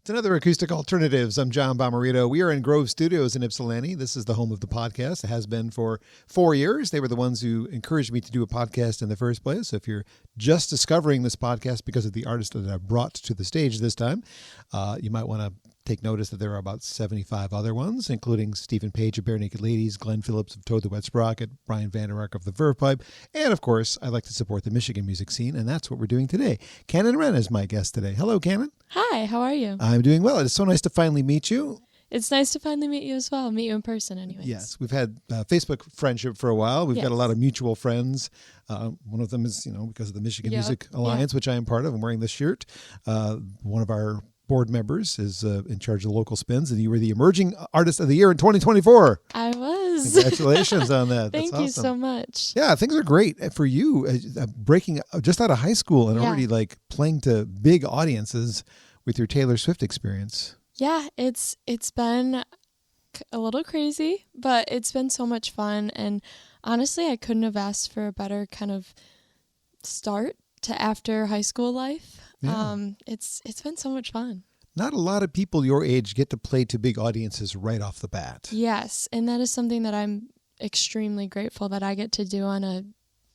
It's another Acoustic Alternatives. I'm John Bommarito. We are in Grove Studios in Ypsilanti. This is the home of the podcast. It has been for 4 years. They were the ones who encouraged me to do a podcast in the first place. So if you're just discovering this podcast because of the artist that I brought to the stage this time, you might want to take notice that there are about 75 other ones, including Stephen Page of Bare Naked Ladies, Glenn Phillips of Toad the Wet Sprocket, Brian Vander Ark of the Verve Pipe, and of course, I like to support the Michigan music scene, and that's what we're doing today. Kanin Wren is my guest today. Hello, Kanin. Hi, how are you? I'm doing well. It's so nice to finally meet you. It's nice to finally meet you as well. Meet you in person anyways. Yes, we've had Facebook friendship for a while. We've got a lot of mutual friends. One of them is, because of the Michigan Music Alliance, which I am part of. I'm wearing this shirt. One of our board members is in charge of the local spins, and you were the Emerging Artist of the Year in 2024. I was. Congratulations on that. Thank That's you awesome. so much. Yeah, things are great for you. Breaking just out of high school and already playing to big audiences with your Taylor Swift experience. Yeah, it's been a little crazy, but it's been so much fun. And honestly, I couldn't have asked for a better kind of start to after high school life. Yeah. It's been so much fun. Not a lot of people your age get to play to big audiences right off the bat. Yes, and that is something that I'm extremely grateful that I get to do on a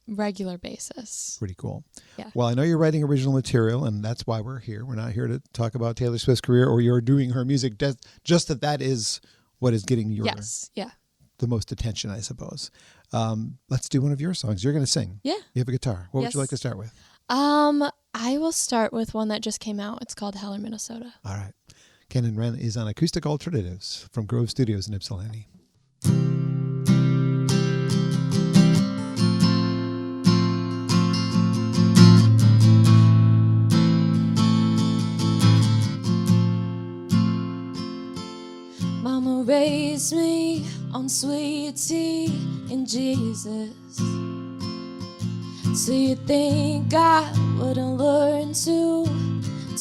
regular basis. Pretty cool. Yeah. Well, I know you're writing original material, and that's why we're here. We're not here to talk about Taylor Swift's career or you're doing her music. Just that is what is getting your the most attention, I suppose. Let's do one of your songs. You're going to sing. Yeah. You have a guitar. What would you like to start with? I will start with one that just came out. It's called Heller, Minnesota. All right. Kanin Wren is on Acoustic Alternatives from Grove Studios in Ypsilanti. Mama raised me on sweet tea and Jesus. So you think I wouldn't learn to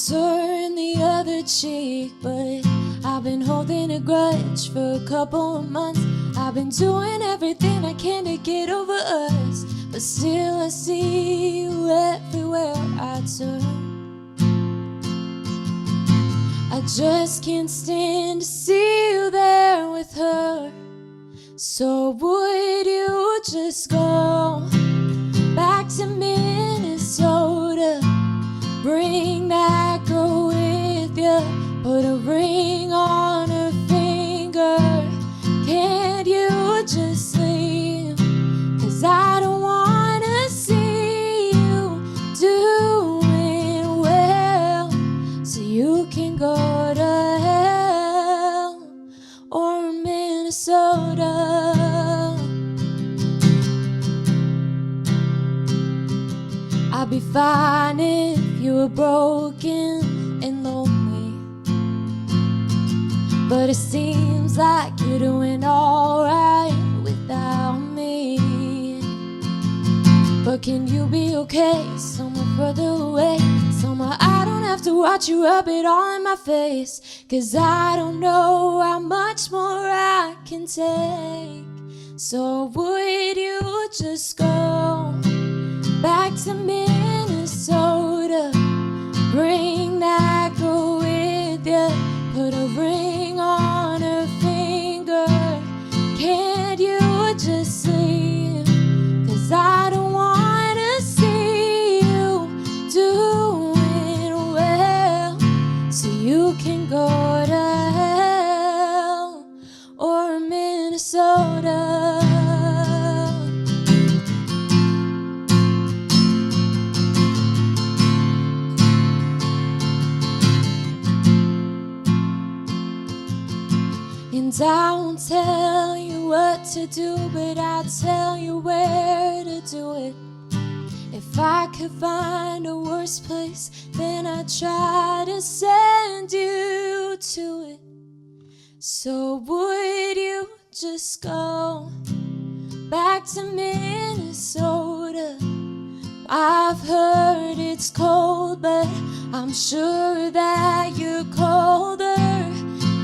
turn the other cheek, but I've been holding a grudge for a couple of months. I've been doing everything I can to get over us, but still I see you everywhere I turn. I just can't stand to see you there with her. So would you just go back to Minnesota? Bring that girl with you. Put a ring on her finger. Can't you just leave? 'Cause I don't wanna see you doing well. So you can go to hell or Minnesota. I'd be fine if you were broken and lonely, but it seems like you're doing alright without me. But can you be okay somewhere further away, somewhere I don't have to watch you rub it all in my face? 'Cause I don't know how much more I can take. So would you just go back to Minnesota? Bring that girl with you. Put a ring on her finger. Can't you just leave? 'Cause I don't wanna see you doing well. So you can go to hell or Minnesota. And I won't tell you what to do, but I'll tell you where to do it. If I could find a worse place, then I'd try to send you to it. So would you just go back to Minnesota? I've heard it's cold, but I'm sure that you're colder.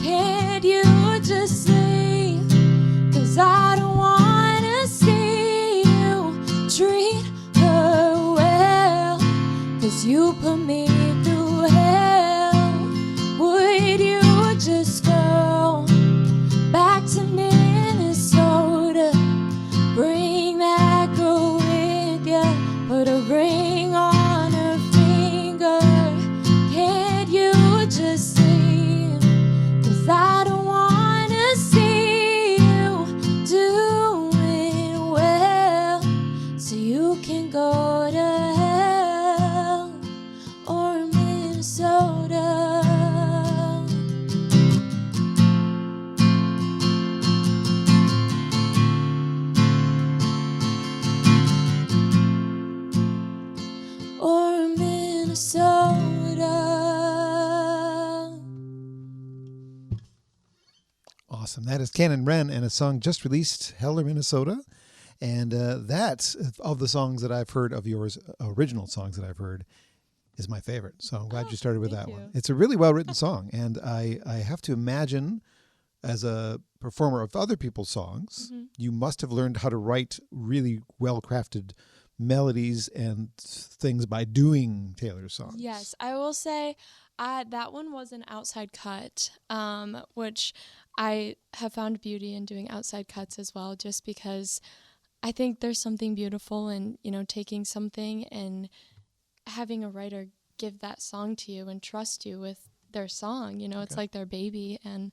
Can't you just leave? 'Cause I don't wanna see you treat her well. 'Cause you put me through hell. Would Awesome. That is Kanin Wren and a song just released, Heller, Minnesota. And that, of the songs that I've heard of yours, original songs that I've heard, is my favorite. So I'm glad you started with that one. It's a really well-written song. And I have to imagine, as a performer of other people's songs, you must have learned how to write really well-crafted melodies and things by doing Taylor's songs. Yes, I will say that one was an outside cut, which I have found beauty in doing outside cuts as well, just because I think there's something beautiful in, taking something and having a writer give that song to you and trust you with their song. It's like their baby. And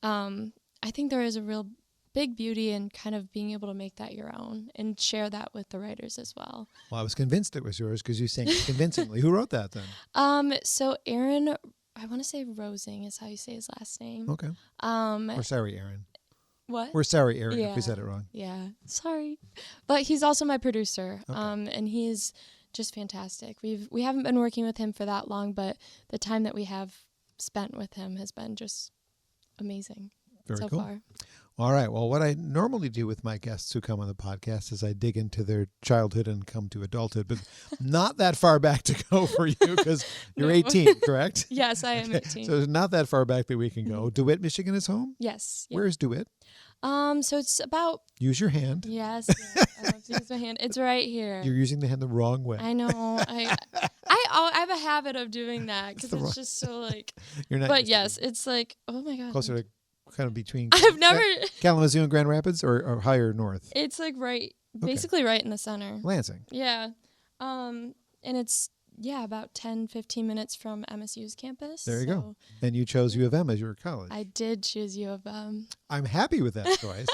I think there is a real big beauty in kind of being able to make that your own and share that with the writers as well. Well, I was convinced it was yours because you sang it convincingly. Who wrote that then? So Aron, I want to say Rosing is how you say his last name. Okay. We're sorry, Aron. What? We're sorry, Aron, if we said it wrong. Yeah, sorry. But he's also my producer, Okay. and he's just fantastic. We haven't been working with him for that long, but the time that we have spent with him has been just amazing. Very so cool. far. All right. Well, what I normally do with my guests who come on the podcast is I dig into their childhood and come to adulthood, but not that far back to go for you because you're 18, correct? Yes, I am 18. So it's not that far back that we can go. Dewitt, Michigan is home? Yes. Yeah. Where is Dewitt? So it's about... Use your hand. Yes. I love to use my hand. It's right here. You're using the hand the wrong way. I know. I have a habit of doing that because it's just so like... You're not. But yes, it's like, oh my God. Closer to kind of between I've never... Kalamazoo and Grand Rapids or higher north? It's like basically right in the center. Lansing. Yeah. And it's, about 10, 15 minutes from MSU's campus. There you go. And you chose U of M as your college. I did choose U of M. I'm happy with that choice.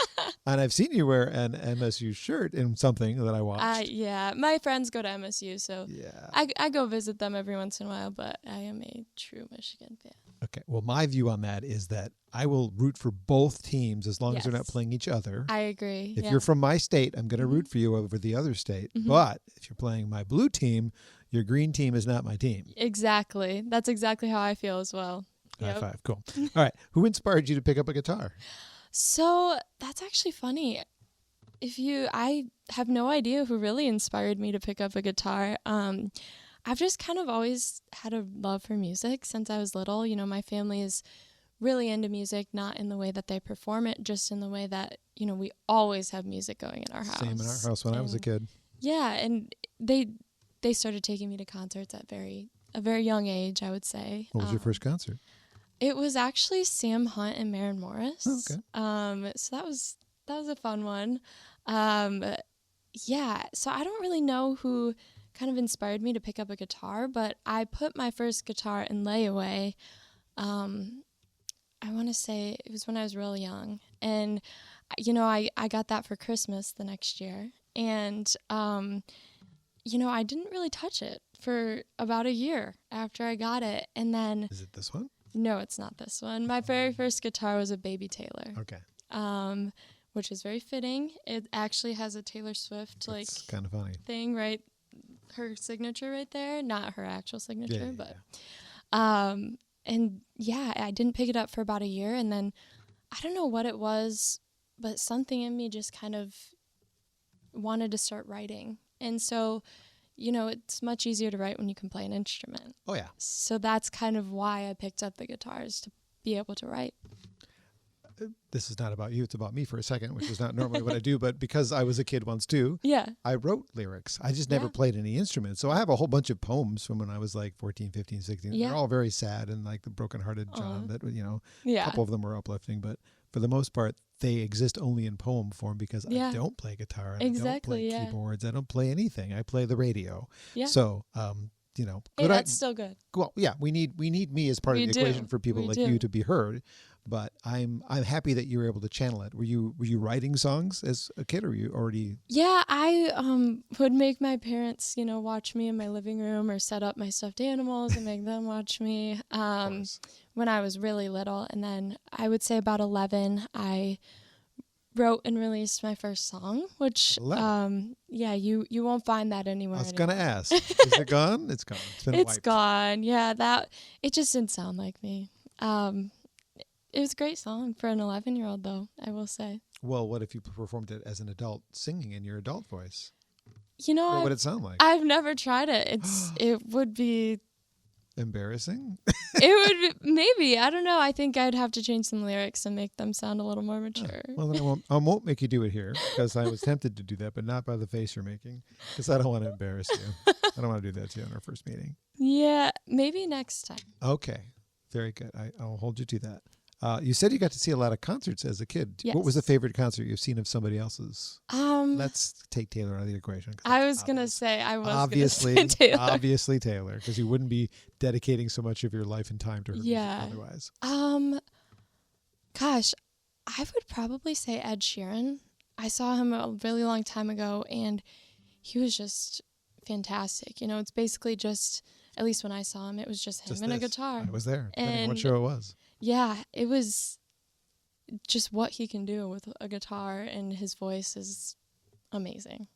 And I've seen you wear an MSU shirt in something that I watched. Yeah. My friends go to MSU, so yeah. I go visit them every once in a while, but I am a true Michigan fan. Okay. Well, my view on that is that I will root for both teams as long as they're not playing each other. I agree. If you're from my state, I'm going to root for you over the other state. But if you're playing my blue team, your green team is not my team. Exactly. That's exactly how I feel as well. High five. Cool. All right. Who inspired you to pick up a guitar? So that's actually funny. I have no idea who really inspired me to pick up a guitar. I've just kind of always had a love for music since I was little. My family is really into music, not in the way that they perform it, just in the way that, we always have music going in our house. Same in our house when I was a kid. Yeah, and they started taking me to concerts at a very young age, I would say. What was your first concert? It was actually Sam Hunt and Maren Morris. Oh, okay. So that was a fun one. Yeah, so I don't really know who kind of inspired me to pick up a guitar, but I put my first guitar in layaway. I want to say it was when I was real young, and I got that for Christmas the next year, and I didn't really touch it for about a year after I got it, and then... Is it this one? No, it's not this one. My very first guitar was a Baby Taylor. Okay. Which is very fitting. It actually has a Taylor Swift That's kind of funny. thing, right? Her signature right there, not her actual signature, but I didn't pick it up for about a year, and then I don't know what it was, but something in me just kind of wanted to start writing. And so, it's much easier to write when you can play an instrument. Oh, yeah. So that's kind of why I picked up the guitars, to be able to write. This is not about you. It's about me for a second, which is not normally what I do. But because I was a kid once, too, I wrote lyrics. I just never played any instruments. So I have a whole bunch of poems from when I was like 14, 15, 16. They're all very sad and like the brokenhearted John that, a couple of them were uplifting. But for the most part, they exist only in poem form because I don't play guitar. And I don't play keyboards. I don't play anything. I play the radio. Yeah. So, hey, that's still good. Well, yeah, we need me as part of the equation for people like you to be heard. But I'm happy that you were able to channel it. Were you writing songs as a kid, or were you already? Yeah, I would make my parents, watch me in my living room, or set up my stuffed animals and make them watch me when I was really little. And then I would say about 11, I wrote and released my first song, which you won't find that anywhere. I was gonna ask, is it gone? It's gone. It's been It's wiped. gone. Yeah, it just didn't sound like me. It was a great song for an 11-year-old, though, I will say. Well, what if you performed it as an adult singing in your adult voice? You know, What would it sound like? I've never tried it. It would be Embarrassing? it would be, maybe, I don't know. I think I'd have to change some lyrics and make them sound a little more mature. Well, then I won't make you do it here because I was tempted to do that, but not by the face you're making because I don't want to embarrass you. I don't want to do that to you in our first meeting. Yeah, maybe next time. Okay. Very good. I'll hold you to that. You said you got to see a lot of concerts as a kid. Yes. What was the favorite concert you've seen of somebody else's? Let's take Taylor out of the equation. I was going to say, obviously Taylor. Obviously Taylor, because you wouldn't be dedicating so much of your life and time to her music otherwise. Gosh, I would probably say Ed Sheeran. I saw him a really long time ago, and he was just fantastic. You know, it's basically just, at least when I saw him, it was just him and a guitar. I was there. I And don't know what show it was. Yeah, it was just what he can do with a guitar, and his voice is amazing.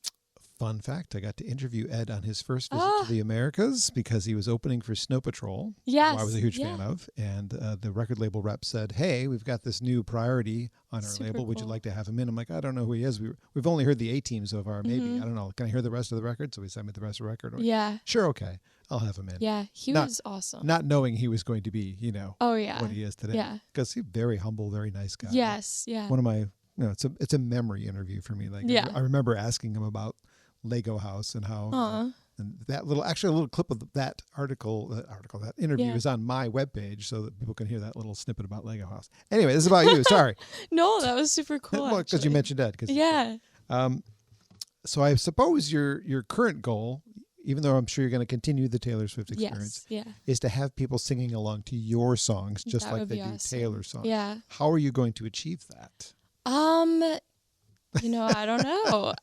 Fun fact, I got to interview Ed on his first visit to the Americas because he was opening for Snow Patrol, yes, who I was a huge fan of. And the record label rep said, hey, we've got this new priority on our label. Cool. Would you like to have him in? I'm like, I don't know who he is. We've only heard the A-team so far. Maybe. I don't know. Can I hear the rest of the record? So he sent me the rest of the record. Yeah. Sure, okay. I'll have him in. Yeah, he was awesome. Not knowing he was going to be, what he is today. Yeah. Because he's very humble, very nice guy. Yes, yeah. One of my, it's a memory interview for me. Like, I remember asking him about Lego House and how and that a little clip of that that interview is on my webpage so that people can hear that little snippet about Lego House. Anyway, this is about you. Sorry. No, that was super cool. Well, because you mentioned that. So I suppose your current goal, even though I'm sure you're going to continue the Taylor Swift experience, is to have people singing along to your songs just like they do Taylor songs. Yeah. How are you going to achieve that? I don't know.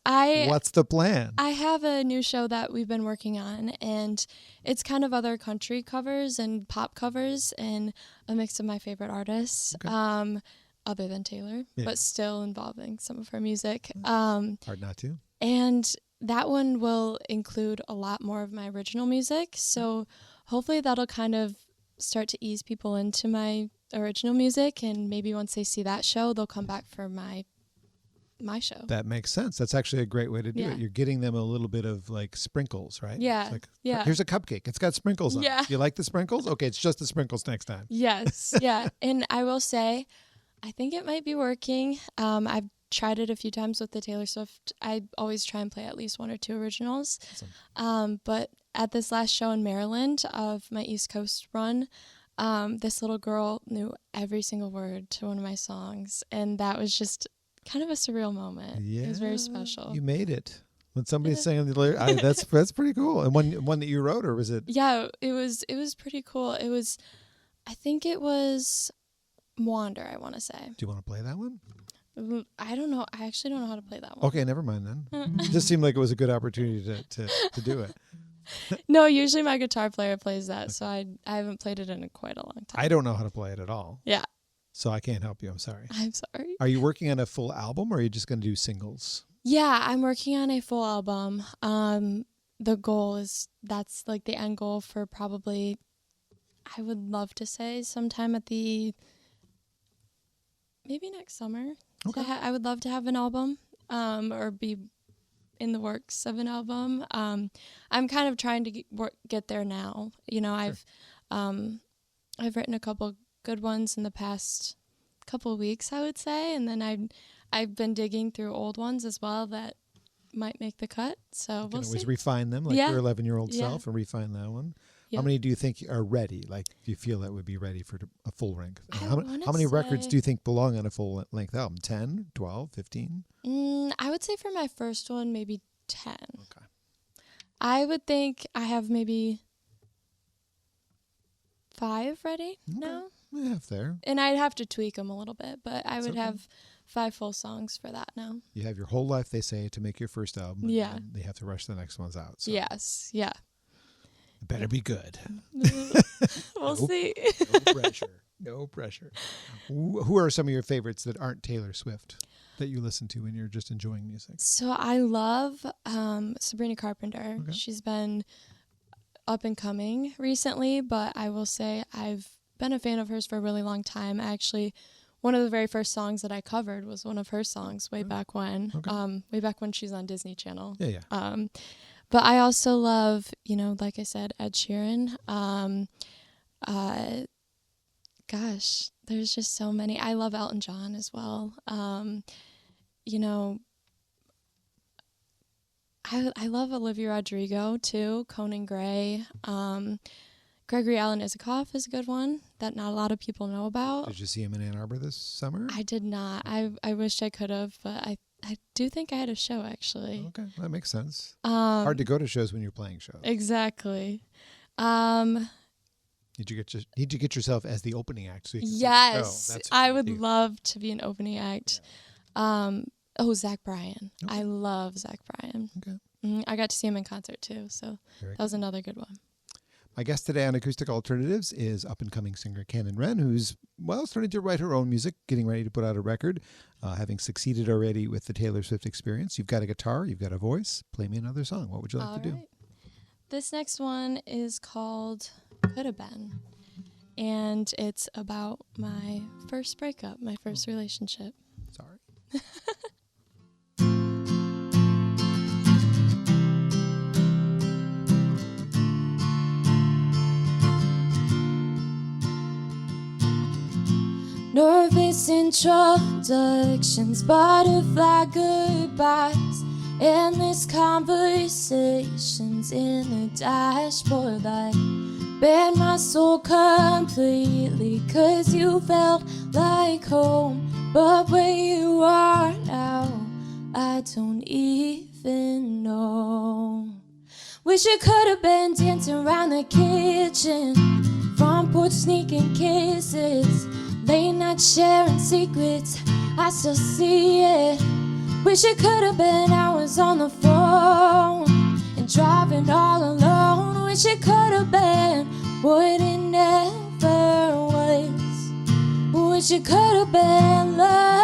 What's the plan? I have a new show that we've been working on, and it's kind of other country covers and pop covers and a mix of my favorite artists, other than Taylor, but still involving some of her music. Hard not to. And that one will include a lot more of my original music, so hopefully that'll kind of start to ease people into my original music, and maybe once they see that show, they'll come back for my show. That makes sense. That's actually a great way to do it. You're getting them a little bit of like sprinkles, right? Yeah. It's like, here's a cupcake. It's got sprinkles on it. You like the sprinkles? Okay, it's just the sprinkles next time. Yes. Yeah. And I will say, I think it might be working. I've tried it a few times with the Taylor Swift. I always try and play at least one or two originals. Awesome. But at this last show in Maryland of my East Coast run, this little girl knew every single word to one of my songs. And that was just kind of a surreal moment. Yeah, it was very special. You made it. When somebody's singing the lyrics, that's pretty cool. And one that you wrote, or was it? Yeah, it was pretty cool. I think it was Wander, I want to say. Do you want to play that one? I don't know. I actually don't know how to play that one. Okay, never mind then. It just seemed like it was a good opportunity to do it. No, usually my guitar player plays that, so I haven't played it in quite a long time. I don't know how to play it at all. Yeah. So I can't help you. I'm sorry. I'm sorry. Are you working on a full album, or are you just going to do singles? Yeah, I'm working on a full album. The goal is, that's like the end goal for probably, I would love to say sometime at maybe next summer. Okay. I would love to have an album, or be in the works of an album. I'm kind of trying to get there now. Sure. I've written a couple good ones in the past couple of weeks, I would say, and then I've been digging through old ones as well that might make the cut. So we'll see. Always refine them, like your 11-year-old self, and refine that one. Yep. How many do you think are ready? Like, do you feel that would be ready for a full length? How many records do you think belong on a full length album? 10, 12, 15? I would say for my first one, maybe 10. Okay. I would think I have maybe 5 ready now. Half there. And I'd have to tweak them a little bit, but I would have 5 full songs for that now. You have your whole life, they say, to make your first album. Yeah. And they have to rush the next ones out. So. Yes. Yeah. It better be good. We'll see. No pressure. No pressure. Who are some of your favorites that aren't Taylor Swift that you listen to when you're just enjoying music? So I love Sabrina Carpenter. Okay. She's been up and coming recently, but I will say I've been a fan of hers for a really long time. Actually, one of the very first songs that I covered was one of her songs way back when. Okay. Way back when she's on Disney Channel. Yeah. But I also love, like I said, Ed Sheeran. Gosh, there's just so many. I love Elton John as well. I love Olivia Rodrigo too. Conan Gray. Gregory Alan Isikoff is a good one that not a lot of people know about. Did you see him in Ann Arbor this summer? I did not. I wished I could have, but I do think I had a show actually. Okay, that makes sense. Hard to go to shows when you're playing shows. Exactly. Did you get yourself as the opening act? So you can Yes, I would love to be an opening act. Yeah. Zach Bryan. Okay. I love Zach Bryan. Okay. I got to see him in concert too, so that was another good one. My guest today on Acoustic Alternatives is up-and-coming singer Kanin Wren, who's, starting to write her own music, getting ready to put out a record, having succeeded already with the Taylor Swift experience. You've got a guitar, you've got a voice. Play me another song. What would you like to do? This next one is called Coulda Been, and it's about my first breakup, my first relationship. Sorry. Nervous introductions, butterfly goodbyes, endless conversations in the dashboard light. Bared my soul completely, 'cause you felt like home. But where you are now, I don't even know. Wish it could have been dancing around the kitchen, front porch sneaking kisses, late night sharing secrets, I still see it. Wish it could have been hours on the phone and driving all alone. Wish it could have been what it never was. Wish it could have been love.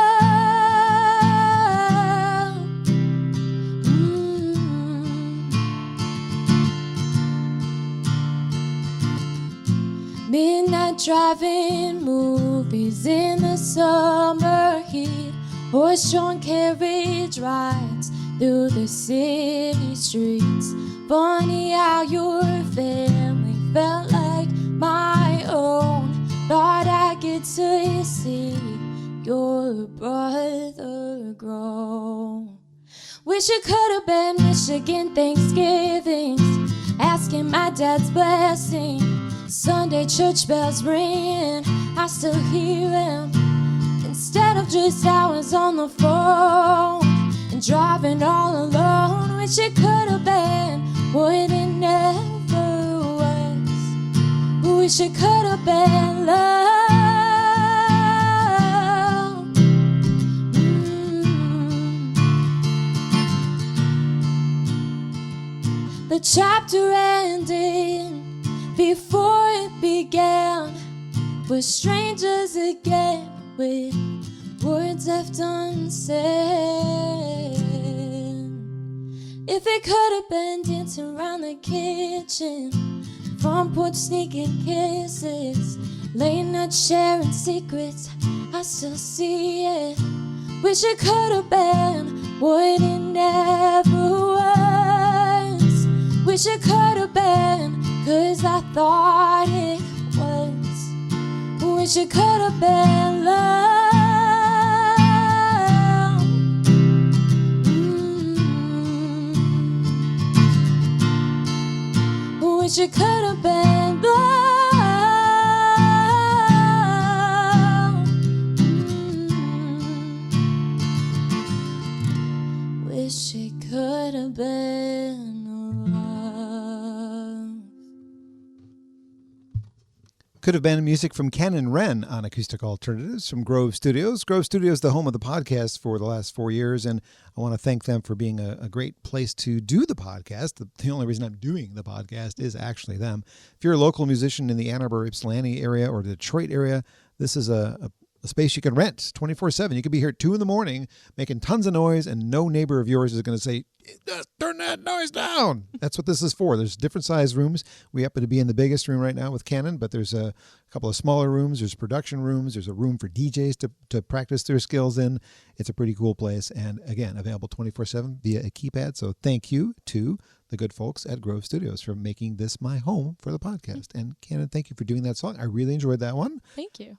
Midnight driving movies in the summer heat, horse-drawn carriage rides through the city streets. Funny how your family felt like my own. Thought I could see your brother grow. Wish it could have been Michigan Thanksgivings, asking my dad's blessing. Sunday church bells ringing, I still hear him. Instead of just hours on the phone and driving all alone. Wish it could have been what it never was. Wish it could have been love. The chapter ended before it began. We're strangers again with words left unsaid. If it could have been dancing around the kitchen, front porch sneaking kisses, late night sharing secrets, I still see it. Wish it could have been what it never was. Wish it could have been, 'cause I thought it was. Wish it could have been love. Wish it could have been love. Wish it could have been love. Could have been music from Kanin Wren on Acoustic Alternatives from Grove Studios. Grove Studios, the home of the podcast for the last 4 years, and I want to thank them for being a great place to do the podcast. The only reason I'm doing the podcast is actually them. If you're a local musician in the Ann Arbor, Ypsilanti area or the Detroit area, this is a a space you can rent 24/7. You could be here at 2 a.m. making tons of noise, and no neighbor of yours is going to say, turn that noise down. That's what this is for. There's different size rooms. We happen to be in the biggest room right now with Kanin, but there's a couple of smaller rooms. There's production rooms. There's a room for DJs to practice their skills in. It's a pretty cool place. And again, available 24/7 via a keypad. So thank you to the good folks at Grove Studios for making this my home for the podcast. And Kanin, thank you for doing that song. I really enjoyed that one. Thank you.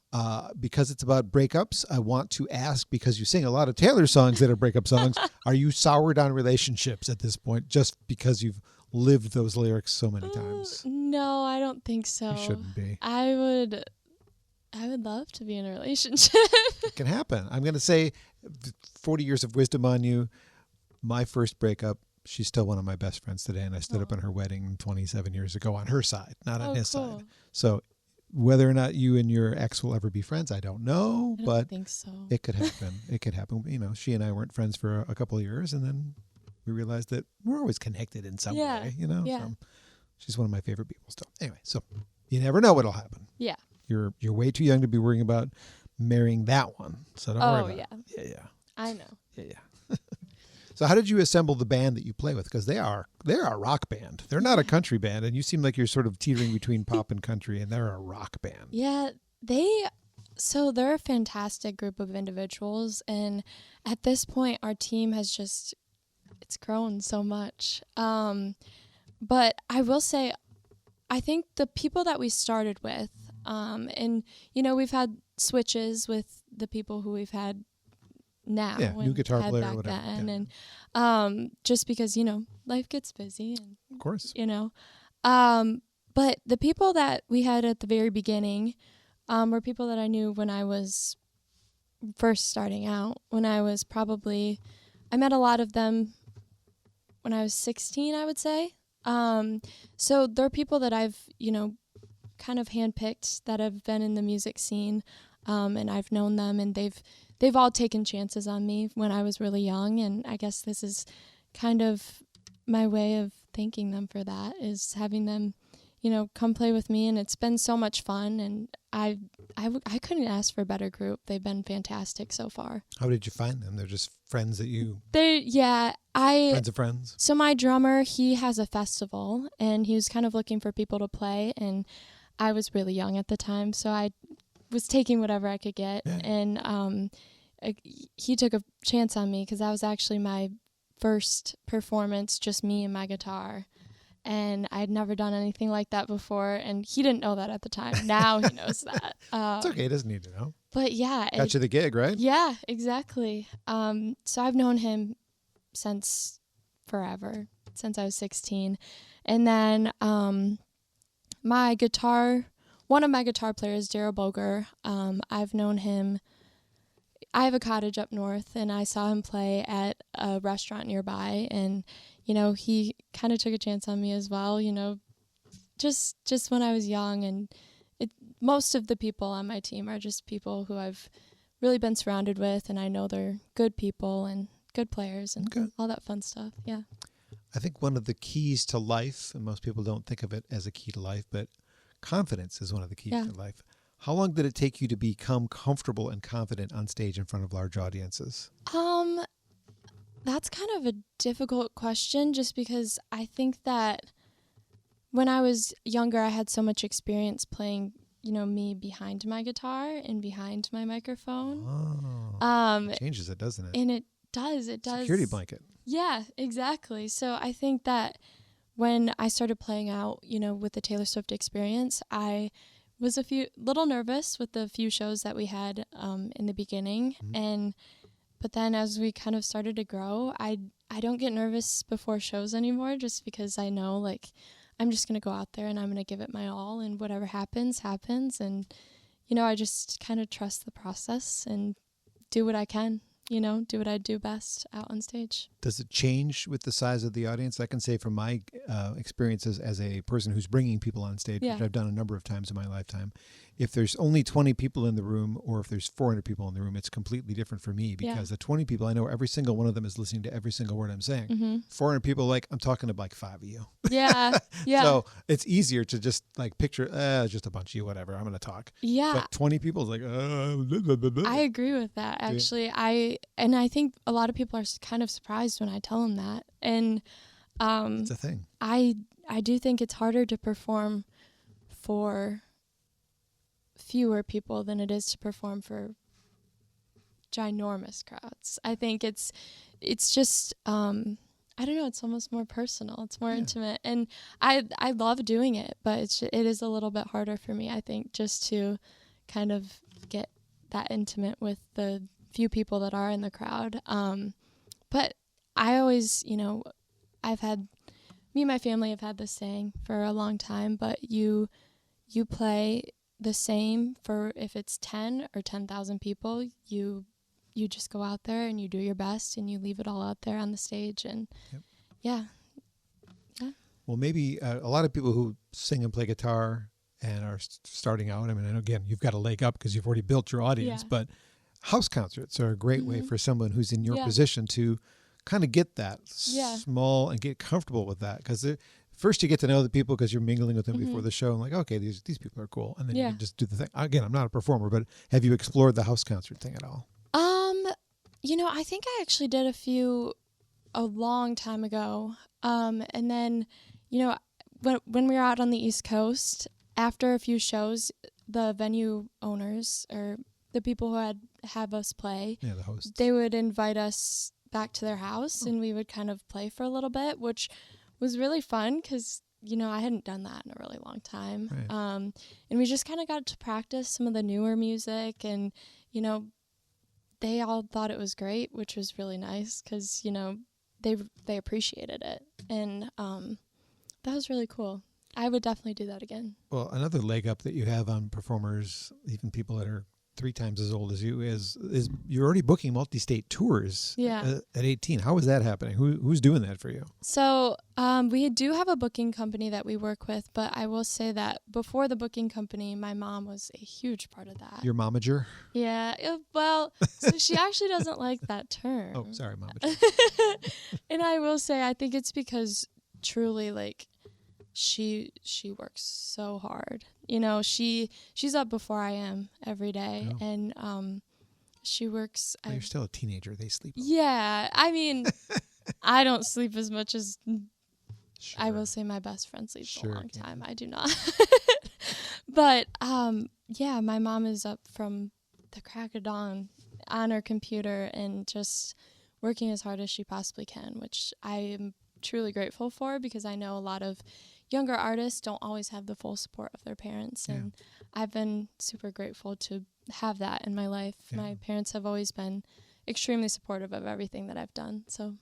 Because it's about breakups, I want to ask, because you sing a lot of Taylor songs that are breakup songs, are you soured on relationships at this point just because you've lived those lyrics so many times? No, I don't think so. You shouldn't be. I would love to be in a relationship. It can happen. I'm going to say 40 years of wisdom on you. My first breakup, she's still one of my best friends today, and I stood up in her wedding 27 years ago on her side, not on his side. So whether or not you and your ex will ever be friends, I don't know, but think so. It could happen. It could happen. You know, she and I weren't friends for a couple of years, and then we realized that we're always connected in some way, you know? Yeah. So she's one of my favorite people still. Anyway, so you never know what'll happen. Yeah. You're way too young to be worrying about marrying that one. So don't worry about it. Yeah. I know. Yeah. So how did you assemble the band that you play with? Because they're a rock band. They're not a country band, and you seem like you're sort of teetering between pop and country, and they're a rock band. Yeah, they're a fantastic group of individuals, and at this point, our team has it's grown so much. But I will say, I think the people that we started with, and we've had switches with the people who we've had now, new guitar player or whatever. Then, and just because life gets busy, and of course, but the people that we had at the very beginning were people that I knew when I was first starting out. I met a lot of them when I was 16, I would say. So they're people that I've kind of handpicked that have been in the music scene, and I've known them, and they've all taken chances on me when I was really young, and I guess this is kind of my way of thanking them for that, is having them, come play with me, and it's been so much fun, and I couldn't ask for a better group. They've been fantastic so far. How did you find them? They're just friends that you... Friends of friends? So my drummer, he has a festival, and he was kind of looking for people to play, and I was really young at the time, so I was taking whatever I could get, and he took a chance on me because that was actually my first performance, just me and my guitar, and I had never done anything like that before, and he didn't know that at the time. Now he knows that. It's okay, he doesn't need to know. But yeah. Got you the gig, right? Yeah, exactly. So I've known him since forever, since I was 16. And then one of my guitar players, Daryl Boger, I've known him. I have a cottage up north, and I saw him play at a restaurant nearby, and he kind of took a chance on me as well, just when I was young, and most of the people on my team are just people who I've really been surrounded with, and I know they're good people and good players and all that fun stuff. Yeah. I think one of the keys to life, and most people don't think of it as a key to life, but confidence is one of the keys to life. How long did it take you to become comfortable and confident on stage in front of large audiences? That's kind of a difficult question, just because I think that when I was younger, I had so much experience playing, me behind my guitar and behind my microphone. It changes it, doesn't it? And it does. Security blanket. Yeah, exactly. So I think that when I started playing out, with the Taylor Swift experience, I was little nervous with the few shows that we had in the beginning, but then as we kind of started to grow, I don't get nervous before shows anymore, just because I know I'm just gonna go out there and I'm gonna give it my all, and whatever happens, and I just kind of trust the process and do what I can. Do what I do best out on stage. Does it change with the size of the audience? I can say from my experiences as a person who's bringing people on stage, which I've done a number of times in my lifetime, if there's only 20 people in the room or if there's 400 people in the room, it's completely different for me because the 20 people, I know every single one of them is listening to every single word I'm saying. 400 people, like I'm talking to like 5 of you. Yeah. Yeah. So it's easier to just like picture, just a bunch of you, whatever, I'm going to talk. Yeah. But 20 people is like, blah, blah, blah. I agree with that, actually. I think a lot of people are kind of surprised when I tell them that. And it's a thing. I do think it's harder to perform for fewer people than it is to perform for ginormous crowds. I think it's just I don't know, it's almost more personal. It's more intimate, and I love doing it, but it is a little bit harder for me, I think, just to kind of get that intimate with the few people that are in the crowd. But I always, me and my family have had this saying for a long time, but you play the same for if it's 10 or 10,000 people, you just go out there and you do your best and you leave it all out there on the stage. And yeah. Well, maybe a lot of people who sing and play guitar and are starting out, I mean, and again, you've got a leg up because you've already built your audience, but house concerts are a great way for someone who's in your position to kind of get that small and get comfortable with that. Because first you get to know the people because you're mingling with them before the show and like, okay, these people are cool. And then you can just do the thing. Again, I'm not a performer, but have you explored the house concert thing at all? I think I actually did a few a long time ago. And then, when we were out on the East Coast, after a few shows, the venue owners or the people who have us play, the hosts, they would invite us back to their house and we would kind of play for a little bit, which was really fun because, I hadn't done that in a really long time. Right. And we just kind of got to practice some of the newer music and, they all thought it was great, which was really nice because, they appreciated it. And that was really cool. I would definitely do that again. Well, another leg up that you have on performers, even people that are 3 times as old as you, is you're already booking multi-state tours at 18. How is that happening? Who's doing that for you? So we do have a booking company that we work with, but I will say that before the booking company, my mom was a huge part of that. Your momager? Yeah. Well, so she actually doesn't like that term. Oh, sorry, momager. And I will say, I think it's because truly, like, she works so hard. She's up before I am every day, and she works. Well, you're still a teenager. They sleep. Yeah, I mean, I don't sleep as much as I will say my best friend sleeps a long time. I do not. But my mom is up from the crack of dawn on her computer and just working as hard as she possibly can, which I am truly grateful for because I know a lot of younger artists don't always have the full support of their parents, and I've been super grateful to have that in my life. My parents have always been extremely supportive of everything that I've done. So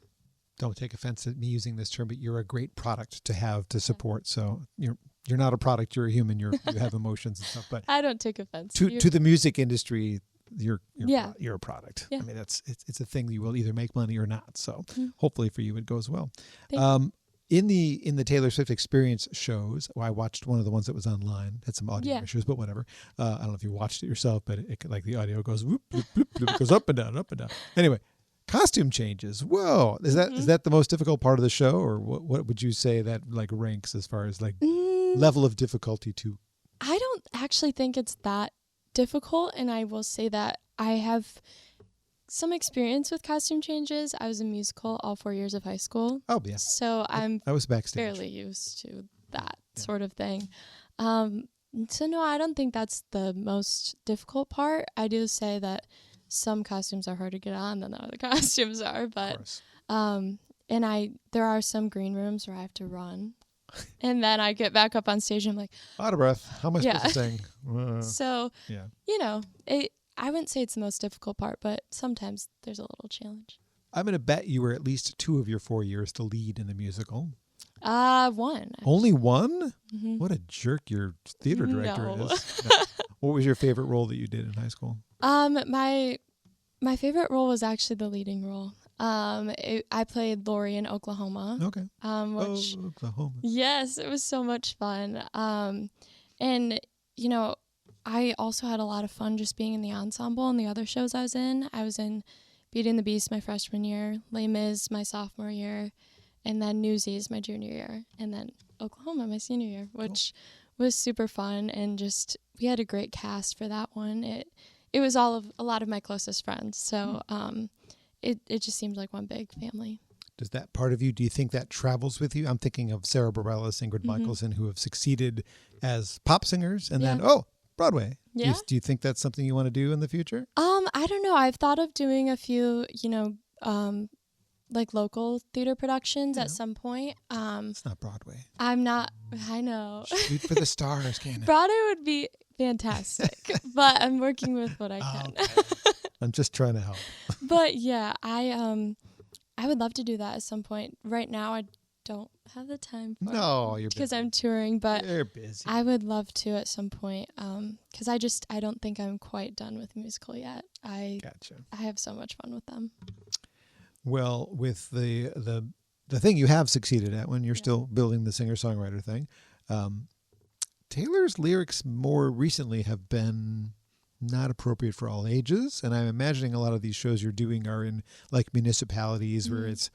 don't take offense at me using this term, but you're a great product to have to support. So you're not a product, you're a human. You have emotions and stuff. But I don't take offense to the music industry. You're a product. I mean, it's a thing that you will either make money or not. So hopefully for you it goes well. In the Taylor Swift Experience shows, I watched one of the ones that was online. Had some audio issues, but whatever. I don't know if you watched it yourself, but it like the audio goes whoop, whoop, whoop, whoop, it goes up and down, up and down. Anyway, costume changes. Whoa, is that the most difficult part of the show, or what would you say that like ranks as far as like level of difficulty to? I don't actually think it's that difficult, and I will say that I have some experience with costume changes. I was in musical all 4 years of high school. Oh, yeah. So I was backstage. Fairly used to that sort of thing. So no, I don't think that's the most difficult part. I do say that some costumes are harder to get on than the other costumes are, but and there are some green rooms where I have to run. And then I get back up on stage and I'm like, out of breath. How am I supposed to sing? So, I wouldn't say it's the most difficult part, but sometimes there's a little challenge. I'm going to bet you were at least 2 of your 4 years to lead in the musical. 1. Only 1? Mm-hmm. What a jerk your theater director is. What was your favorite role that you did in high school? My favorite role was actually the leading role. I played Lori in Oklahoma. Okay. Which, Oklahoma. Yes, it was so much fun. And I also had a lot of fun just being in the ensemble and the other shows I was in. I was in Beauty and the Beast my freshman year, Les Mis my sophomore year, and then Newsies my junior year, and then Oklahoma my senior year, which was super fun. And just we had a great cast for that one. It was a lot of my closest friends, so it just seemed like one big family. Does that part of you, do you think that travels with you? I'm thinking of Sarah Bareilles, Ingrid Michaelson, who have succeeded as pop singers and then, Broadway. Yeah. Do you think that's something you want to do in the future? I don't know. I've thought of doing a few, like local theater productions at some point. It's not Broadway. I know. Shoot for the stars, Kanin. Broadway would be fantastic, but I'm working with what I can. Okay. I'm just trying to help. But yeah, I would love to do that at some point. Right now, I don't have the time for it. You're because busy. I'm touring, but You're busy. I would love to at some point. Because I don't think I'm quite done with musical yet. Gotcha. I have so much fun with them. Well, with the thing you have succeeded at when you're still building the singer-songwriter thing, Taylor's lyrics more recently have been not appropriate for all ages, and I'm imagining a lot of these shows you're doing are in like municipalities where it's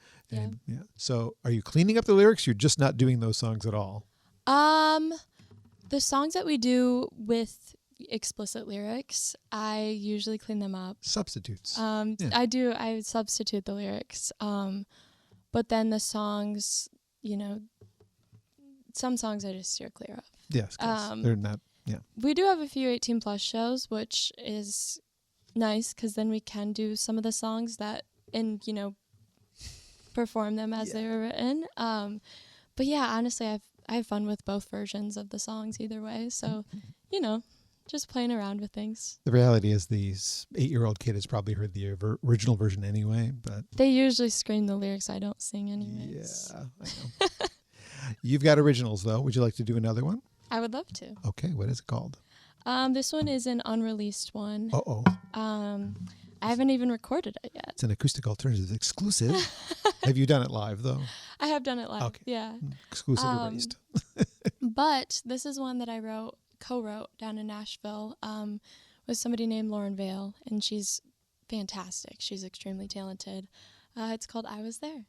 So are you cleaning up the lyrics? You're just not doing those songs at all? The songs that we do with explicit lyrics, I usually clean them up. Substitutes. I substitute the lyrics. But then the songs, some songs I just steer clear of. Yes, 'cause they're not. Yeah. We do have a few 18 plus shows, which is nice because then we can do some of the songs perform them as they were written. But yeah, honestly, I have fun with both versions of the songs either way. So, just playing around with things. The reality is these 8-year-old kid has probably heard the original version anyway, but they usually scream the lyrics. I don't sing anyways. Yeah, I know. You've got originals though. Would you like to do another one? I would love to. Okay, what is it called? This one is an unreleased one. Uh-oh. I haven't even recorded it yet. It's an Acoustic Alternatives exclusive. Have you done it live, though? I have done it live, okay. Yeah. Exclusive erased. But this is one that I co-wrote down in Nashville with somebody named Lauren Vale, and she's fantastic. She's extremely talented. It's called I Was There.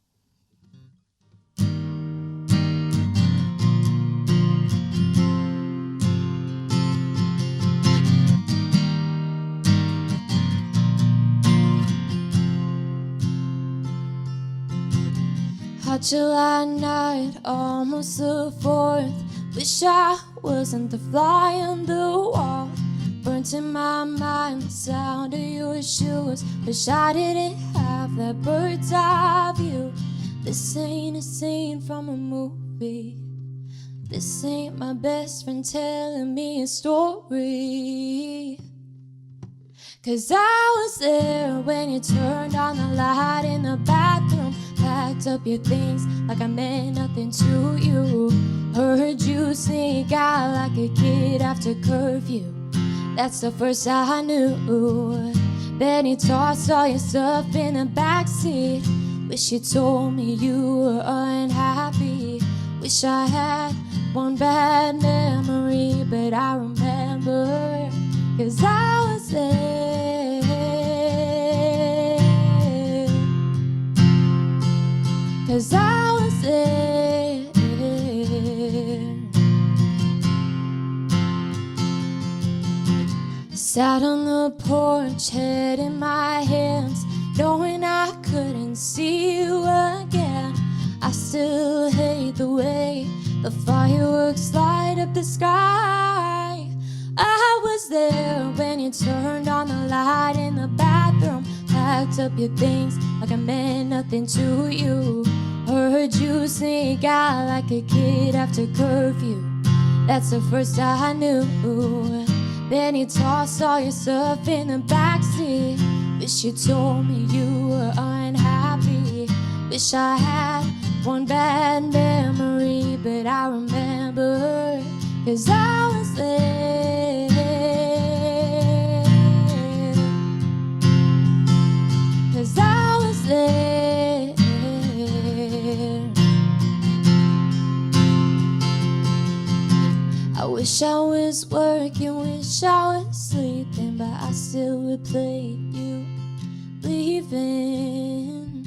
Hot July night, almost the 4th. Wish I wasn't the fly on the wall. Burnt in my mind the sound of your shoes. Wish I didn't have that bird's eye view. This ain't a scene from a movie. This ain't my best friend telling me a story. 'Cause I was there when you turned on the light in the bathroom. Packed up your things like I meant nothing to you. Heard you sneak out like a kid after curfew. That's the first I knew. Then you tossed all your stuff in the backseat. Wish you told me you were unhappy. Wish I had one bad memory, but I remember. 'Cause I was there. 'Cause I was there. Sat on the porch, head in my hands, knowing I couldn't see you again. I still hate the way the fireworks light up the sky. I was there when you turned on the light in the bathroom. Packed up your things like I meant nothing to you. Heard you sneak out like a kid after curfew. That's the first I knew. Then you tossed all your stuff in the backseat. Wish you told me you were unhappy. Wish I had one bad memory, but I remember. 'Cause I was there. 'Cause I was there. I wish I was was working, wish I was sleeping, but I still would play you leaving.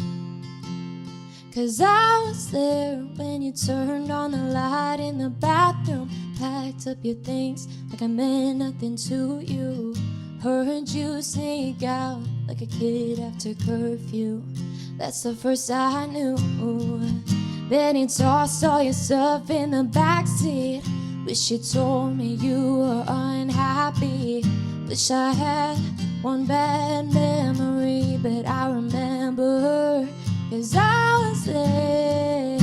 'Cause I was there when you turned on the light in the bathroom, packed up your things like I meant nothing to you. Heard you sneak out like a kid after curfew. That's the first I knew. Then you tossed all your stuff in the backseat. Wish you told me you were unhappy. Wish I had one bad memory, but I remember her, 'cause I was there.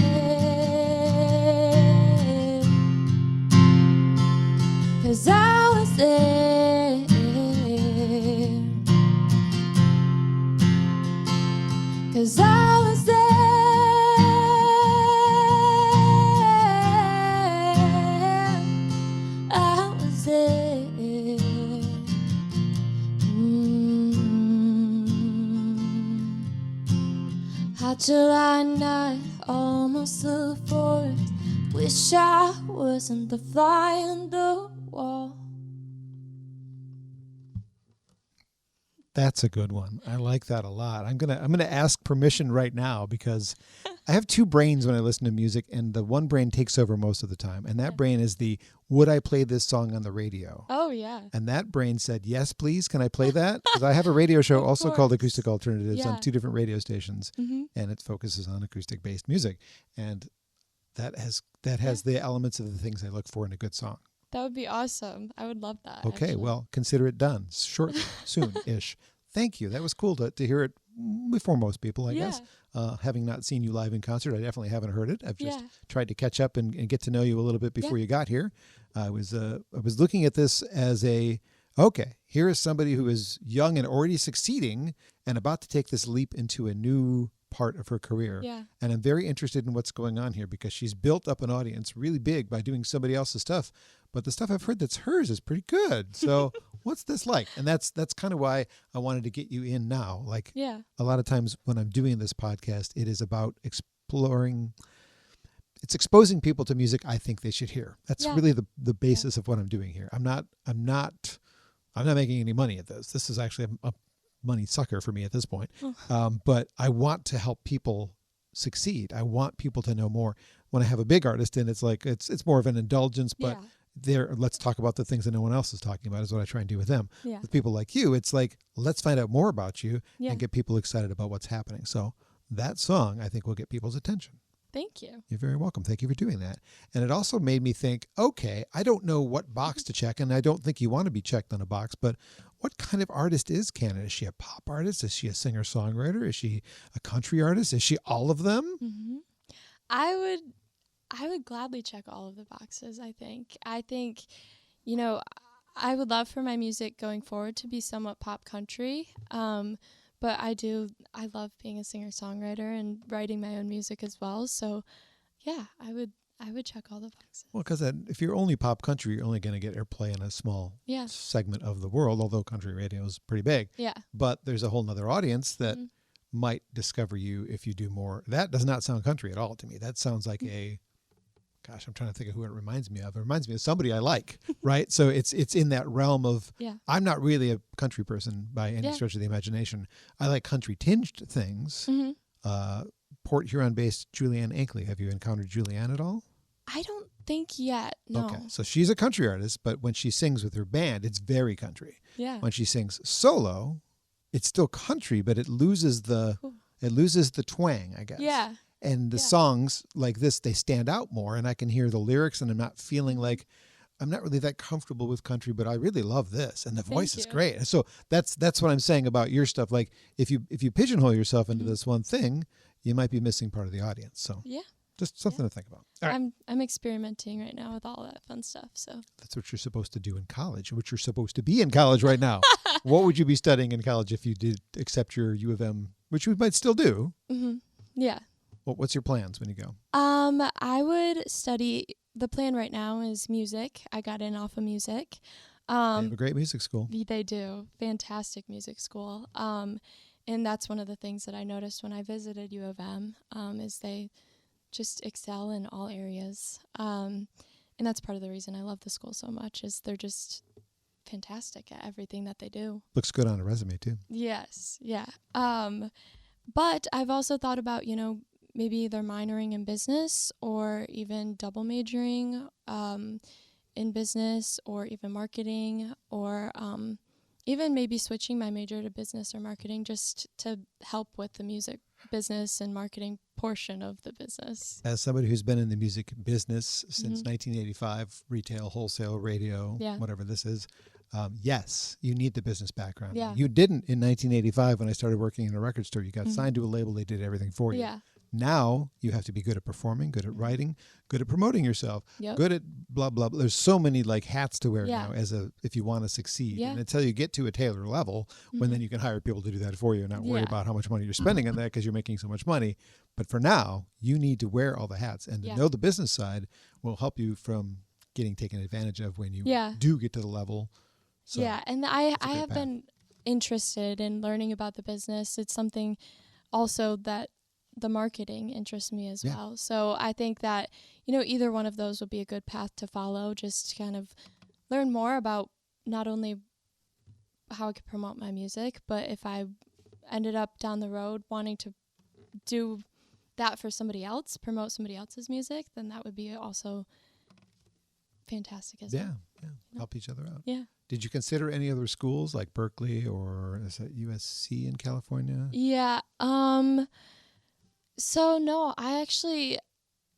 'Cause I was there. 'Cause I was there. I was there. Hot July night, almost the 4th. Wish I wasn't the fly on the wall. That's a good one. I like that a lot. I'm gonna ask permission right now because I have two brains when I listen to music, and the one brain takes over most of the time. And that brain is the, would I play this song on the radio? Oh, yeah. And that brain said, yes, please. Can I play that? Because I have a radio show Of also called course. Acoustic Alternatives Yeah. on 2 different radio stations, Mm-hmm. and it focuses on acoustic-based music. And that has the elements of the things I look for in a good song. That would be awesome. I would love that. Okay, actually. well, consider it done shortly, soon-ish. Thank you. That was cool to hear it before most people, I guess. Having not seen you live in concert, I definitely haven't heard it. I've just tried to catch up and get to know you a little bit before you got here. I was looking at this as okay, here is somebody who is young and already succeeding and about to take this leap into a new part of her career. Yeah. And I'm very interested in what's going on here because she's built up an audience really big by doing somebody else's stuff. But the stuff I've heard that's hers is pretty good. So what's this like? And that's kind of why I wanted to get you in now. Like a lot of times when I'm doing this podcast, it is about it's exposing people to music I think they should hear. That's really the basis of what I'm doing here. I'm not making any money at this. This is actually a money sucker for me at this point. But I want to help people succeed. I want people to know more. When I have a big artist in, it's like it's more of an indulgence, but let's talk about the things that no one else is talking about is what I try and do with them. With people like you, it's like, let's find out more about you and get people excited about what's happening. So that song, I think, will get people's attention. Thank you. You're very welcome. Thank you for doing that. And it also made me think, okay, I don't know what box to check, and I don't think you want to be checked on a box, but what kind of artist is Kanin? Is she a pop artist? Is she a singer-songwriter? Is she a country artist? Is she all of them? Mm-hmm. I would gladly check all of the boxes, I think. I think, I would love for my music going forward to be somewhat pop country. But I love being a singer-songwriter and writing my own music as well. So, yeah, I would check all the boxes. Well, because if you're only pop country, you're only going to get airplay in a small segment of the world, although country radio is pretty big. Yeah. But there's a whole nother audience that might discover you if you do more. That does not sound country at all to me. That sounds like I'm trying to think of who it reminds me of. It reminds me of somebody I like, right? So it's in that realm of, I'm not really a country person by any stretch of the imagination. I like country tinged things. Port Huron-based Julianne Ankley. Have you encountered Julianne at all? I don't think yet, no. Okay, so she's a country artist, but when she sings with her band, it's very country. Yeah. When she sings solo, it's still country, but it loses the twang, I guess. Yeah. And the songs like this, they stand out more, and I can hear the lyrics, and I'm not feeling like I'm not really that comfortable with country, but I really love this, and the voice is great. And so that's what I'm saying about your stuff. Like if you pigeonhole yourself into this one thing, you might be missing part of the audience. So just something to think about. All right. I'm experimenting right now with all that fun stuff. So that's what you're supposed to do in college, which you're supposed to be in college right now. What would you be studying in college if you did accept your U of M, which we might still do? Mm-hmm. Yeah. What's your plans when you go? I would study. The plan right now is music. I got in off of music. They have a great music school. They do. Fantastic music school. And that's one of the things that I noticed when I visited U of M, is they just excel in all areas. And that's part of the reason I love the school so much is they're just fantastic at everything that they do. Looks good on a resume too. Yes. Yeah. But I've also thought about, maybe either minoring in business or even double majoring in business or even marketing or even maybe switching my major to business or marketing just to help with the music business and marketing portion of the business. As somebody who's been in the music business since 1985, retail, wholesale, radio, whatever this is, yes, you need the business background. Yeah. You didn't in 1985 when I started working in a record store. You got signed to a label. They did everything for you. Yeah. Now you have to be good at performing, good at writing, good at promoting yourself, Yep. good at blah, blah, blah. There's so many like hats to wear Yeah. now if you want to succeed. Yeah. And until you get to a Taylor level, when then you can hire people to do that for you and not worry Yeah. about how much money you're spending on that because you're making so much money. But for now, you need to wear all the hats. And to know the business side will help you from getting taken advantage of when you do get to the level. So and I have been interested in learning about the business. It's something also that the marketing interests me as well. So I think that, either one of those would be a good path to follow, just to kind of learn more about not only how I could promote my music, but if I ended up down the road wanting to do that for somebody else, promote somebody else's music, then that would be also fantastic as well. Yeah. Help each other out. Yeah. Did you consider any other schools like Berkeley or is it USC in California? Yeah. So no,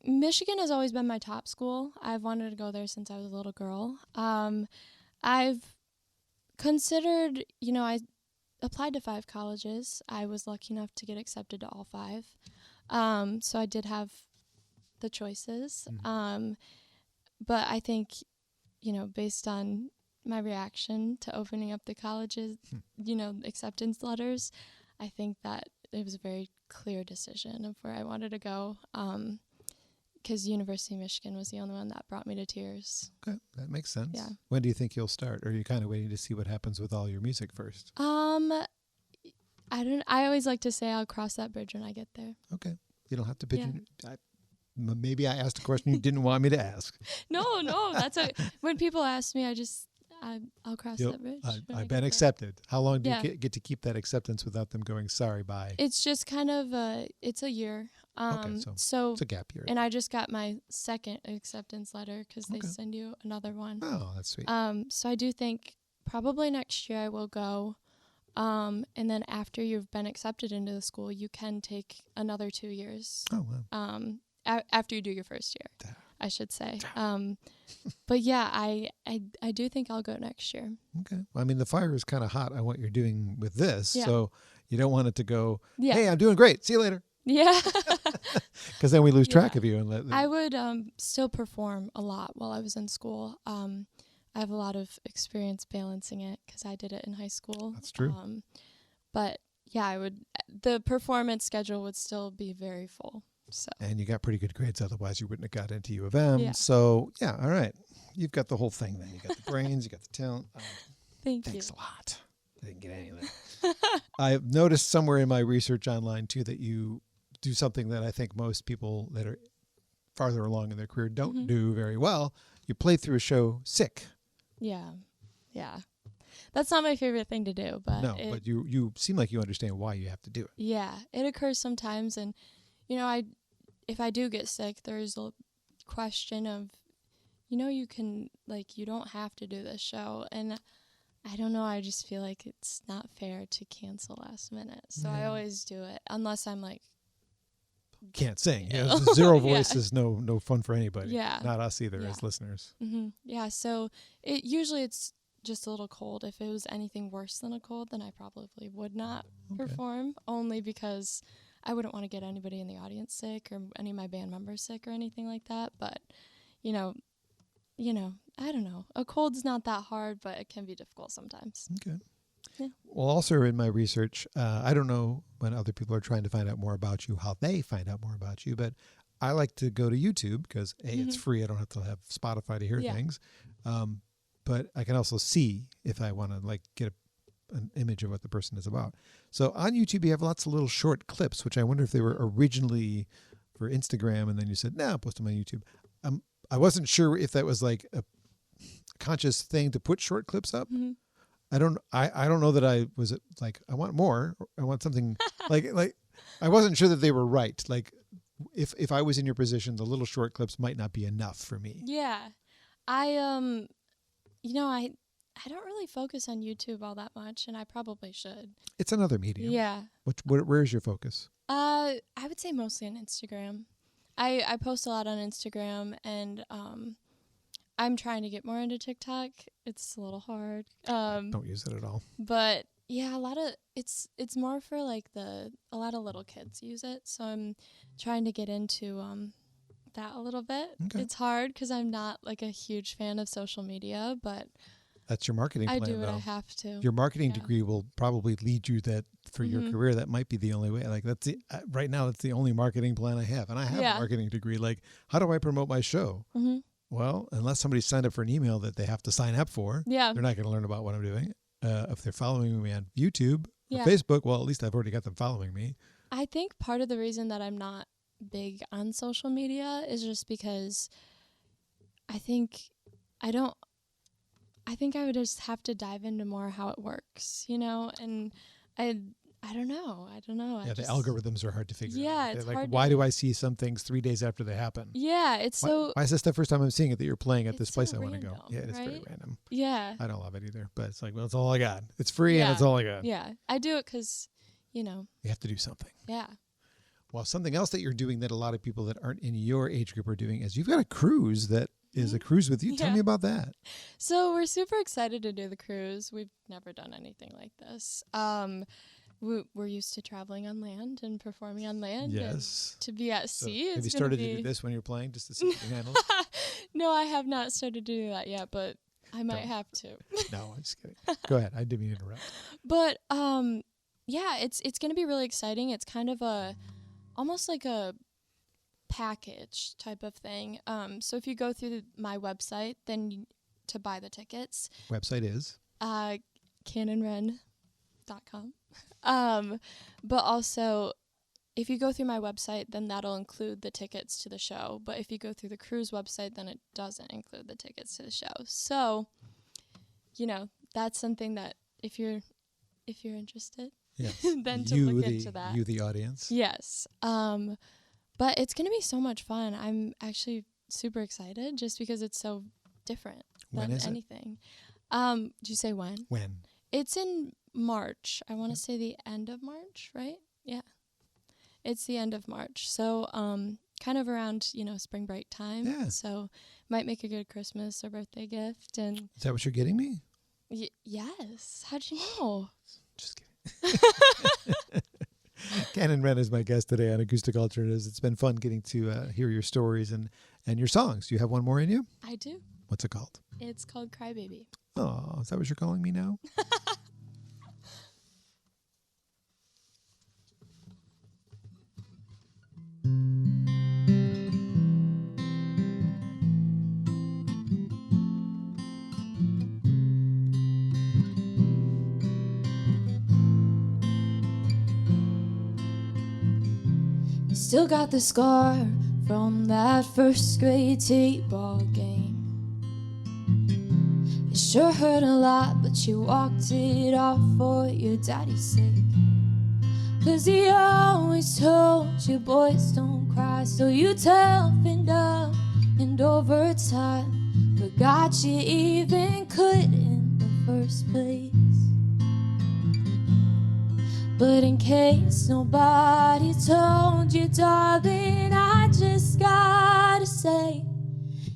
Michigan has always been my top school. I've wanted to go there since I was a little girl. I've considered, I applied to 5 colleges. I was lucky enough to get accepted to all 5. So I did have the choices. But I think, based on my reaction to opening up the colleges, acceptance letters, I think that it was a very clear decision of where I wanted to go. Because University of Michigan was the only one that brought me to tears. Okay, that makes sense. Yeah. When do you think you'll start? Or are you kind of waiting to see what happens with all your music first? I always like to say I'll cross that bridge when I get there. Okay. You don't have to pigeon. Maybe I asked a question you didn't want me to ask. No, that's when people ask me, I'll cross that bridge. I've been accepted. How long do you get to keep that acceptance without them going, sorry, bye? It's just kind of it's a year. Okay, so it's a gap year. And I just got my second acceptance letter because they send you another one. Oh, that's sweet. So I do think probably next year I will go. And then after you've been accepted into the school, you can take another 2 years. Oh, wow. After you do your first year, I should say. But yeah, I do think I'll go next year. Okay. Well, I mean, the fire is kind of hot on what you're doing with this. Yeah. So you don't want it to go, hey, I'm doing great. See you later. Yeah. Because then we lose track of you. And I would still perform a lot while I was in school. I have a lot of experience balancing it because I did it in high school. That's true. But yeah, the performance schedule would still be very full. So. And you got pretty good grades, otherwise you wouldn't have got into U of M. Yeah. So, yeah, all right. You've got the whole thing then. You got the brains, you got the talent. Thanks a lot. I didn't get any of that. I've noticed somewhere in my research online, too, that you do something that I think most people that are farther along in their career don't do very well. You play through a show sick. Yeah. That's not my favorite thing to do. But but you seem like you understand why you have to do it. Yeah, it occurs sometimes, and if I do get sick, there's a question of, you can, you don't have to do this show. And I don't know, I just feel like it's not fair to cancel last minute. So I always do it, unless I'm can't sing. Yeah, zero voice is no fun for anybody. Yeah. Not us either as listeners. Mm-hmm. Yeah, so usually it's just a little cold. If it was anything worse than a cold, then I probably would not perform, only because I wouldn't want to get anybody in the audience sick or any of my band members sick or anything like that. But, I don't know. A cold's not that hard, but it can be difficult sometimes. Okay. Yeah. Well, also in my research, I don't know when other people are trying to find out more about you, how they find out more about you, but I like to go to YouTube because, A, it's free. I don't have to have Spotify to hear things. But I can also see if I want to get an image of what the person is about. So on YouTube, you have lots of little short clips, which I wonder if they were originally for Instagram, and then you said, "I'll post them on YouTube." I wasn't sure if that was like a conscious thing to put short clips up. Mm-hmm. I don't know that I was like, I want more. I want something like I wasn't sure that they were right. Like if I was in your position, the little short clips might not be enough for me. Yeah. I I don't really focus on YouTube all that much, and I probably should. It's another medium. Yeah. Where's your focus? I would say mostly on Instagram. I post a lot on Instagram, and I'm trying to get more into TikTok. It's a little hard. Don't use it at all. But yeah, a lot of it's more for like a lot of little kids use it. So I'm trying to get into that a little bit. Okay. It's hard because I'm not like a huge fan of social media, but That's your marketing plan, I do what though. I have to. Your marketing Yeah. degree will probably lead you that for your career. That might be the only way. Like that's right now. That's the only marketing plan I have, and I have a marketing degree. Like, how do I promote my show? Mm-hmm. Well, unless somebody signed up for an email that they have to sign up for, Yeah. they're not going to learn about what I'm doing. If they're following me on YouTube or Yeah. Facebook, well, at least I've already got them following me. I think part of the reason that I'm not big on social media is just because I think I would just have to dive into more how it works, and I don't know. Yeah, the algorithms are hard to figure out. Yeah, They're it's like, hard why do I see some things 3 days after they happen? Yeah, it's so Why is this the first time I'm seeing it that you're playing at this It's place so I want to go? random, Yeah, it's very right? random. yeah. I don't love it either, but it's like, well, it's all I got. It's free and Yeah. it's all I got. Yeah. I do it cuz, You have to do something. yeah. Well, something else that you're doing that a lot of people that aren't in your age group are doing is you've got a cruise that is a cruise with you. Tell Yeah. me about that. So we're super excited to do the cruise. We've never done anything like this. We're used to traveling on land and performing on land. Yes. And to be at So sea have is you gonna started be... to do this when you're playing just to see if you can handle it? No, I have not started to do that yet, but I might Don't. have to. No, I'm just kidding. Go ahead. I didn't mean to interrupt. But yeah, it's going to be really exciting. It's kind of almost like a package type of thing. So if you go through my website, then to buy the tickets, Website is? kaninwren.com. But also, if you go through my website, then that'll include the tickets to the show. But if you go through the cruise website, then it doesn't include the tickets to the show. So, that's something that if you're interested, Yes. then to look into that. You, the audience. Yes. But it's going to be so much fun. I'm actually super excited just because it's so different When than is it? anything. Did you say when? When? It's in March. I want to say the end of March, right? Yeah. It's the end of March. So, kind of around, spring break time. Yeah. So, might make a good Christmas or birthday gift. And Is that what you're getting me? yes. How'd you know? Just kidding. Kanin Wren is my guest today on Acoustic Alternatives. It's been fun getting to hear your stories and your songs. Do you have one more in you? I do. What's it called? It's called Crybaby. Oh, is that what you're calling me now? Still got the scar from that first grade t-ball game. It sure hurt a lot, but you walked it off for your daddy's sake. 'Cause he always told you boys don't cry, so you toughened up and over time forgot you even could in the first place. But in case nobody told you, darling, I just gotta say,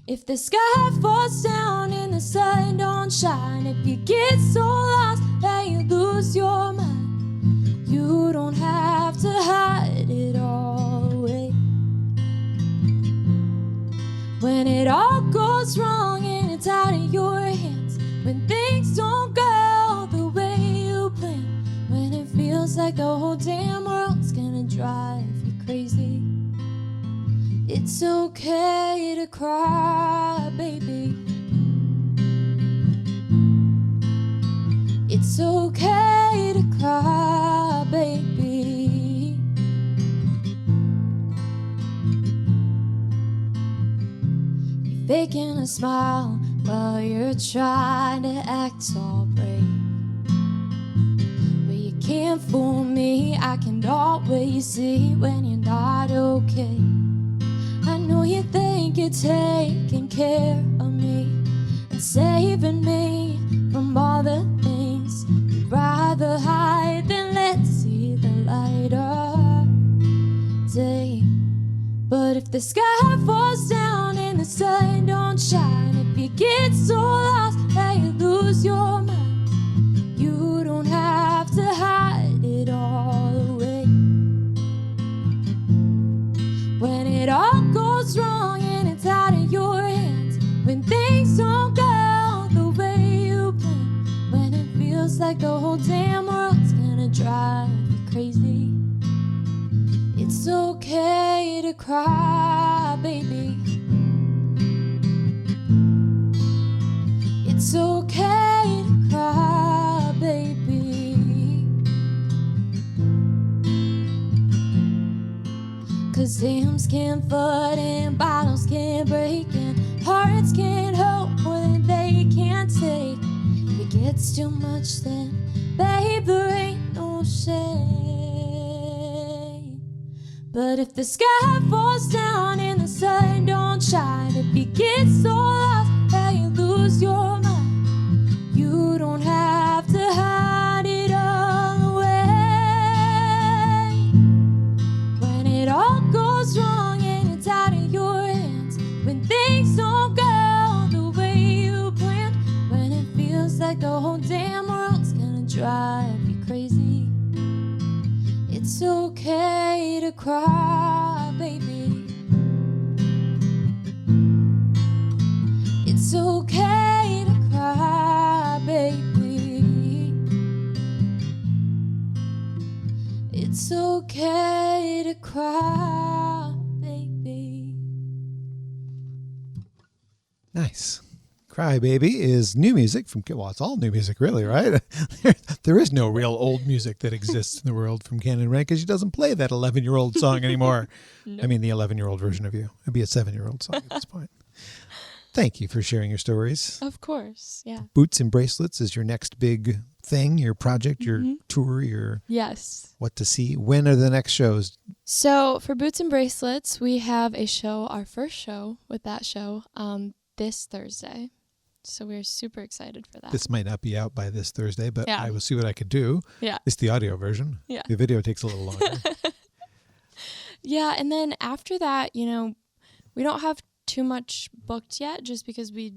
if the sky falls down and the sun don't shine, if you get so lost that you lose your mind, you don't have to hide it all away. When it all goes wrong and it's out of your hands, when things don't go the way you planned, when it feels like the whole damn world's gonna drive you crazy, it's okay to cry, baby. It's okay to cry, baby. You a smile while you're trying to act all brave. But you can't fool me, I can always see when you're not okay. I know you think you're taking care of me and saving me from all the things you'd rather hide than let see the light of day. But if the sky falls down and the sun don't shine, if you get so lost that you lose your mind, you don't have to hide it all away. When it all goes wrong and it's out of your hands, when things don't go the way you planned, when it feels like the whole damn world's gonna drive you crazy, it's okay to cry, baby. It's okay to cry, baby. 'Cause dams can't flood and bottles can't break and hearts can't hope more than they can't take. If it gets too much, then babe, there ain't no shame. But if the sky falls down and the sun don't shine, if you get so lost that you lose your mind, you don't have to hide it all away. When it all goes wrong and it's out of your hands, when things don't go the way you planned, when it feels like the whole damn world's gonna drive you crazy, it's okay to cry, baby. It's okay to cry, baby. It's okay to cry, baby. Nice. Cry Baby is new music from, well, it's all new music, really, right? There is no real old music that exists in the world from Kanin Wren because she doesn't play that 11-year-old song anymore. Nope. I mean, the 11-year-old version of you. It'd be a 7-year-old song at this point. Thank you for sharing your stories. Of course, yeah. Boots and Bracelets is your next big thing, your project, your tour, your Yes. what to see. When are the next shows? So for Boots and Bracelets, we have a show, our first show with that show, this Thursday. So we're super excited for that. This might not be out by this Thursday, but Yeah. I will see what I could do. Yeah. It's the audio version. Yeah. The video takes a little longer. Yeah, and then after that, we don't have too much booked yet just because we,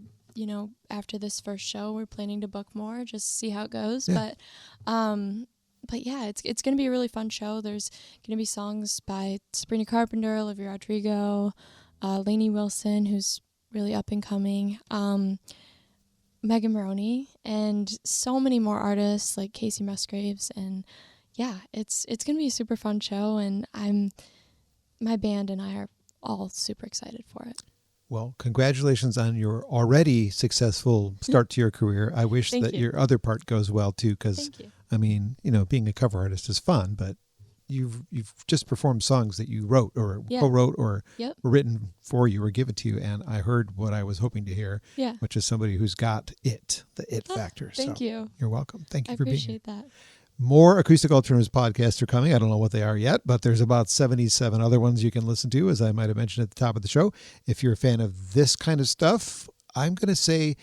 after this first show, we're planning to book more, just see how it goes. Yeah. But yeah, it's going to be a really fun show. There's going to be songs by Sabrina Carpenter, Olivia Rodrigo, Lainey Wilson, who's really up and coming, Megan Maroney, and so many more artists like Casey Musgraves. And yeah, it's going to be a super fun show, and my band and I are all super excited for it. Well, congratulations on your already successful start to your career. I wish Thank that you. your other part goes well too, because Thank you. I mean, being a cover artist is fun, but you've just performed songs that you wrote or Yeah. co-wrote or Yep. were written for you or given to you, and I heard what I was hoping to hear, Yeah. which is somebody who's got the it factor. Thank So you. You're welcome. Thank you I for being here. appreciate that. More Acoustic Alternatives podcasts are coming. I don't know what they are yet, but there's about 77 other ones you can listen to, as I might have mentioned at the top of the show. If you're a fan of this kind of stuff, I'm going to say,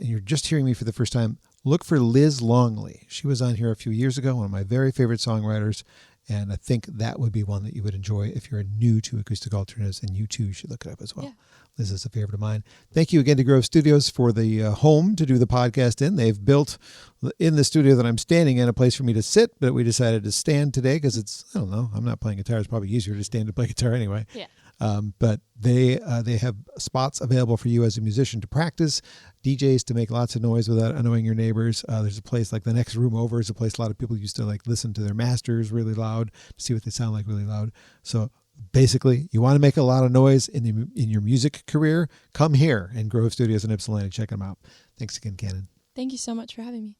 you're just hearing me for the first time, look for Liz Longley. She was on here a few years ago, one of my very favorite songwriters, and I think that would be one that you would enjoy if you're new to Acoustic Alternatives, and you too should look it up as well. Yeah. Liz is a favorite of mine. Thank you again to Grove Studios for the home to do the podcast in. They've built in the studio that I'm standing in a place for me to sit, but we decided to stand today because it's, I don't know, I'm not playing guitar. It's probably easier to stand to play guitar anyway. Yeah. But they have spots available for you as a musician to practice, DJs to make lots of noise without annoying your neighbors. There's a place like the next room over is a place a lot of people used to like listen to their masters really loud to see what they sound like really loud. So basically, you want to make a lot of noise in your music career, come here in Grove Studios in Ypsilanti. Check them out. Thanks again, Kanin. Thank you so much for having me.